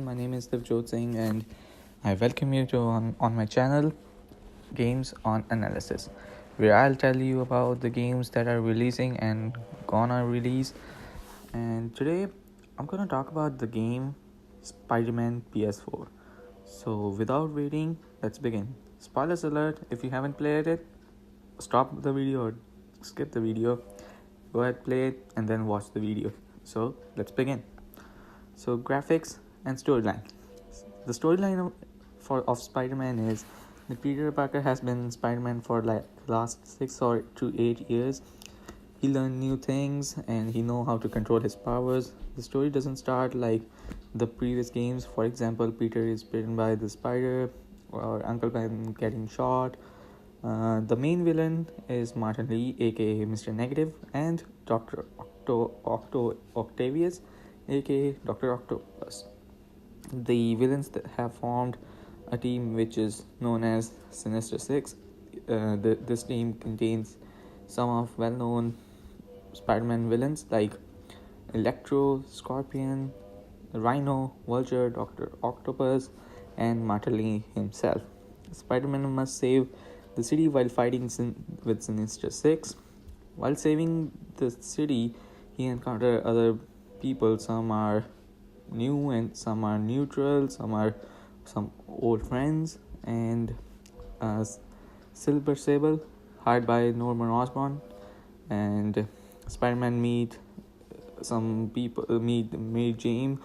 everyone. My name is Devjot Singh, and I welcome you to on my channel, Games on Analysis, where I'll tell you about the games that are releasing and gonna release. And today, I'm gonna talk about the game Spider-Man PS4. So, without waiting, let's begin. Spoilers alert: if you haven't played it, stop the video or skip the video. Go ahead, play it, and then watch the video. So, let's begin. So graphics and storyline. The storyline of Spider-Man is that Peter Parker has been Spider-Man for like last 6 or to 8 years. He learned new things and he know how to control his powers. The story doesn't start like the previous games. For example, Peter is bitten by the spider or Uncle Ben getting shot. The main villain is Martin Lee, aka Mr. Negative, and Dr. Octavius, aka Dr. Octopus. The villains that have formed a team which is known as Sinister Six. This team contains some of well-known Spider-Man villains like Electro, Scorpion, Rhino, Vulture, Dr. Octopus, and Martin Lee himself. Spider-Man must save the city while fighting with Sinister Six. While saving the city, he encounters other people. Some are new and some are neutral. Some are some old friends. And Silver Sable, hired by Norman Osborn, and Spider-Man meet some people. Meet Mary Jane,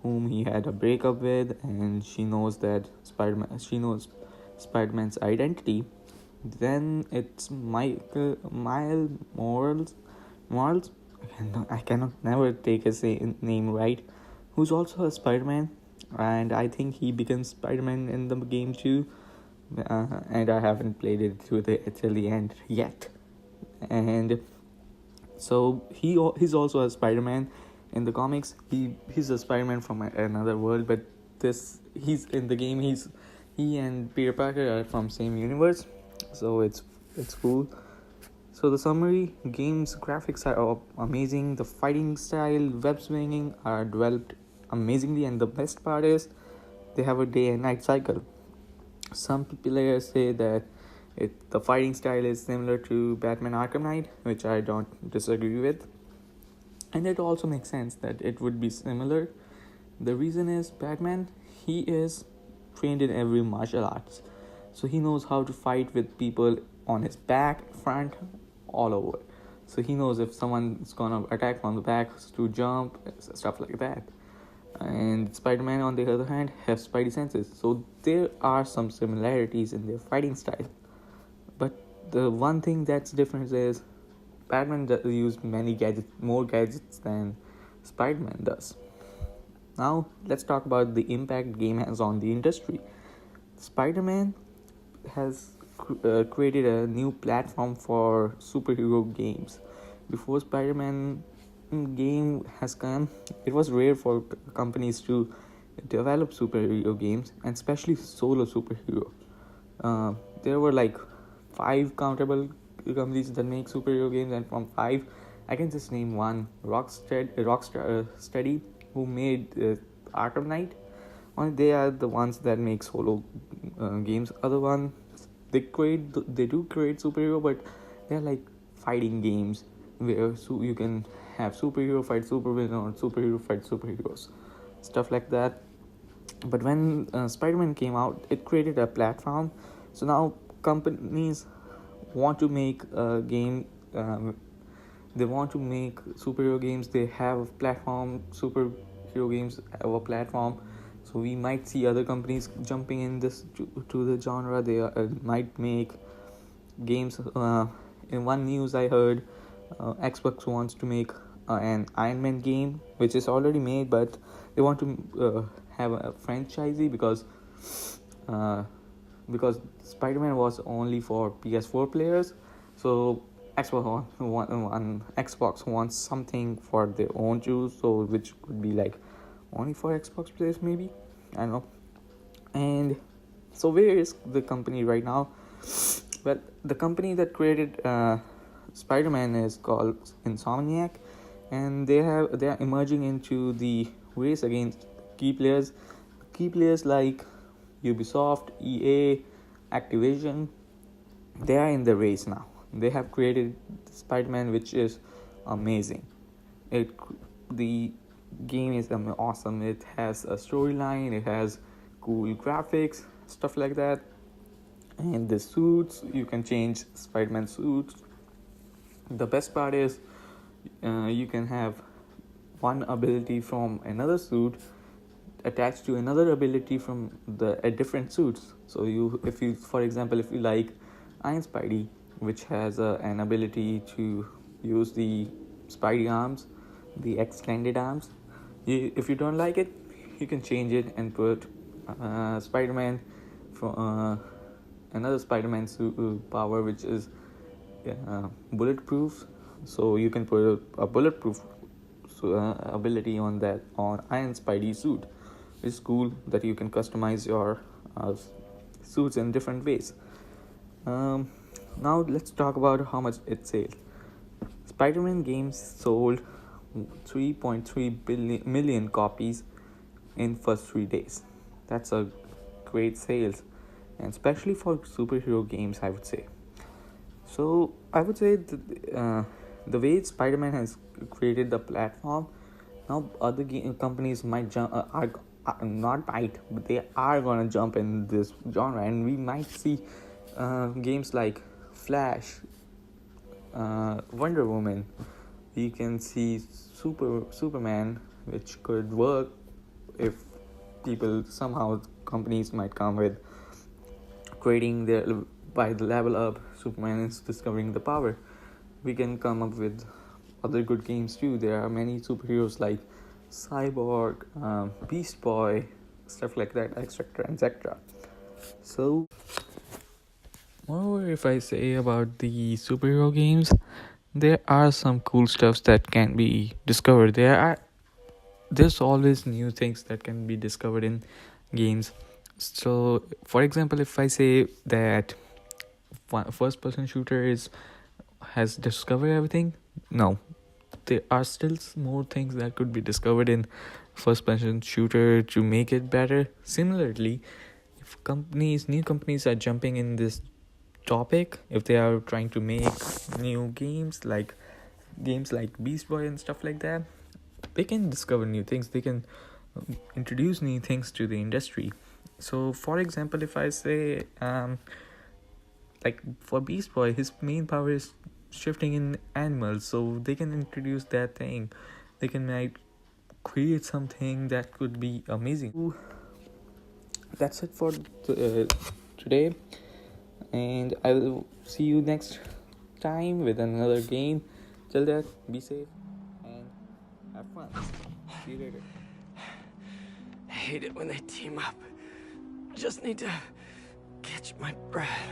whom he had a breakup with, and she knows that Spider-Man's identity. Then it's Miles Morales. I cannot never take his name right. Who's also a Spider-Man, and I think he becomes Spider-Man in the game too. And I haven't played it till the end yet. And so he's also a Spider-Man in the comics. He's a Spider-Man from another world, but he's in the game. He and Peter Parker are from same universe, so it's cool. So the summary: game's graphics are amazing. The fighting style, web swinging are developed amazingly, and the best part is they have a day and night cycle. Some players say that the fighting style is similar to Batman Arkham Knight, which I don't disagree with, and it also makes sense that it would be similar. The reason is Batman, he is trained in every martial arts, so he knows how to fight with people on his back, front, all over. So he knows if someone's gonna attack from the back, to jump, stuff like that. And Spider-Man, on the other hand, has spidey senses, so there are some similarities in their fighting style. But the one thing that's different is Batman uses more gadgets than Spider-Man does. Now let's talk about the impact game has on the industry. Spider-Man has created a new platform for superhero games. Before Spider-Man game has come, it was rare for companies to develop superhero games, and especially solo superhero. There were like 5 countable companies that make superhero games, and from 5 I can just name one: Rocksteady, who made Arkham Knight. Only they are the ones that make solo games. Other ones, they do create superhero, but they're like fighting games where you can have superhero fight supervillain or superhero fight superheroes, stuff like that. But when Spider-Man came out, it created a platform. So now companies want to make a game. They want to make superhero games. They have a platform. Superhero games have a platform. So we might see other companies jumping in this to the genre. They might make games. In one news I heard, Xbox wants to make an Iron Man game, which is already made, but they want to have a franchisee because Spider-Man was only for PS4 players. So Xbox wants something for their own too, so which could be like only for Xbox players, maybe, I don't know. And so where is the company right now? Well, the company that created Spider-Man is called Insomniac, and they are emerging into the race against key players key players like Ubisoft, EA, Activision, they are in the race now. They have created Spider-Man, which is amazing. It the game is awesome. It has a storyline. It has cool graphics, stuff like that. And the suits, you can change Spider-Man suits. The best part is you can have one ability from another suit attached to another ability from a different suits. So if you, for example, if you like Iron Spidey, which has an ability to use the Spidey arms, the extended arms, if you don't like it, you can change it and put Spider-Man from another Spider-Man suit power, which is bulletproof. So you can put a bulletproof ability on Iron Spidey suit. It's cool that you can customize your suits in different ways. Now let's talk about how much it sells. Spider-Man games sold 3.3 million copies in first 3 days. That's a great sales, and especially for superhero games, I would say. So I would say the way Spider-Man has created the platform, now other companies might jump, are not might, but they are gonna jump in this genre, and we might see games like Flash, Wonder Woman. We can see Superman, which could work if companies might come with creating by the level up. Superman is discovering the power. We can come up with other good games too. There are many superheroes like Cyborg, Beast Boy, stuff like that, etc., etc. So, moreover, if I say about the superhero games, there are some cool stuffs that can be discovered. There's always new things that can be discovered in games. So, for example, if I say that first person shooter has discovered everything, no, there are still more things that could be discovered in first person shooter to make it better. Similarly, if new companies are jumping in this topic, if they are trying to make new games like Beast Boy and stuff like that, they can discover new things. They can introduce new things to the industry. So for example, if I say like for Beast Boy, his main power is shifting in animals, so they can introduce that thing. They can create something that could be amazing. That's it for today, and I will see you next time with another game. Till then, be safe and have fun. See you later. I hate it when they team up. Just need to catch my breath.